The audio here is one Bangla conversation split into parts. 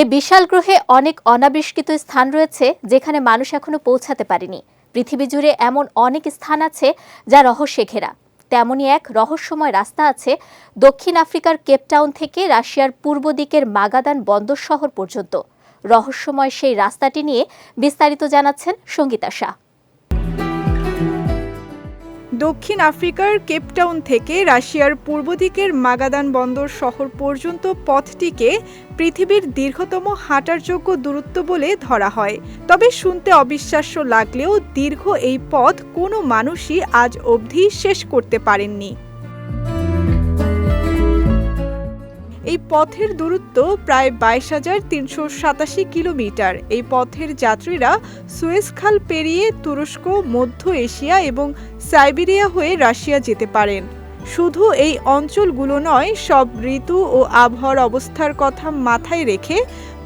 এ বিশাল গ্রহে অনেক অনাবিষ্কৃত স্থান রয়েছে যেখানে মানুষ এখনো পৌঁছাতে পারেনি। পৃথিবী জুড়ে এমন অনেক স্থান আছে যা রহস্যে ঘেরা। তেমনই এক রহস্যময় রাস্তা আছে দক্ষিণ আফ্রিকার কেপটাউন থেকে রাশিয়ার পূর্ব দিকের মাগাদান বন্দর শহর পর্যন্ত। রহস্যময় সেই রাস্তাটি নিয়ে বিস্তারিত জানাচ্ছেন সঙ্গীতা শাহ। দক্ষিণ আফ্রিকার কেপটাউন থেকে রাশিয়ার পূর্ব দিকের মাগাদান বন্দর শহর পর্যন্ত পথটিকে পৃথিবীর দীর্ঘতম হাঁটার যোগ্য দূরত্ব বলে ধরা হয়। তবে শুনতে অবিশ্বাস্য লাগলেও দীর্ঘ এই পথ কোনো মানুষই আজ অবধি শেষ করতে পারেননি। এই পথের দূরত্ব প্রায় 22,387 কিলোমিটার। এই পথের যাত্রীরা সুয়েজ খাল পেরিয়ে তুরস্ক, মধ্য এশিয়া এবং সাইবেরিয়া হয়ে রাশিয়া যেতে পারেন। শুধু এই অঞ্চলগুলো নয়, সব ঋতু ও আবহাওয়ার অবস্থার কথা মাথায় রেখে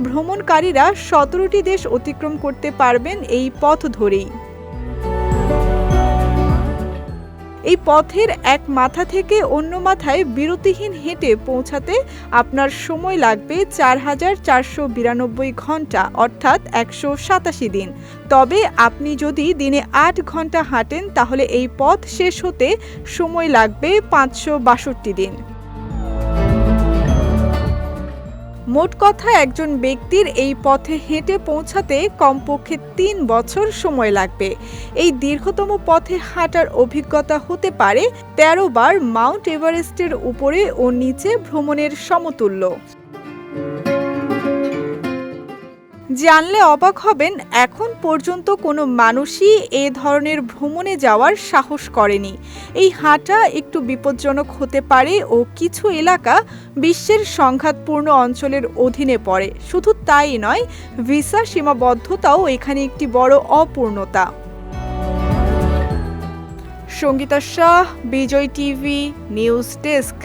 ভ্রমণকারীরা 17টি দেশ অতিক্রম করতে পারবেন এই পথ ধরেই। এই পথের এক মাথা থেকে অন্য মাথায় বিরতিহীন হেঁটে পৌঁছাতে আপনার সময় লাগবে 4,492 ঘন্টা, অর্থাৎ 187 দিন। তবে আপনি যদি দিনে 8 ঘন্টা হাঁটেন তাহলে এই পথ শেষ হতে সময় লাগবে 562 দিন। মোট কথা, একজন ব্যক্তির এই পথে হেঁটে পৌঁছাতে কমপক্ষে 3 বছর সময় লাগবে। এই দীর্ঘতম পথে হাঁটার অভিজ্ঞতা হতে পারে 13 বার মাউন্ট এভারেস্টের উপরে ও নিচে ভ্রমণের সমতুল্য। জানলে অবাক হবেন, এখন পর্যন্ত কোনো মানুষই এ ধরনের ভ্রমণে যাওয়ার সাহস করেনি। এই হাঁটা একটু বিপজ্জনক হতে পারে ও কিছু এলাকা বিশ্বের সংঘাতপূর্ণ অঞ্চলের অধীনে পড়ে। শুধু তাই নয়, ভিসা সীমাবদ্ধতাও এখানে একটি বড় অপূর্ণতা। সঙ্গীতা শাহ, বিজয় টিভি, নিউজ ডেস্ক।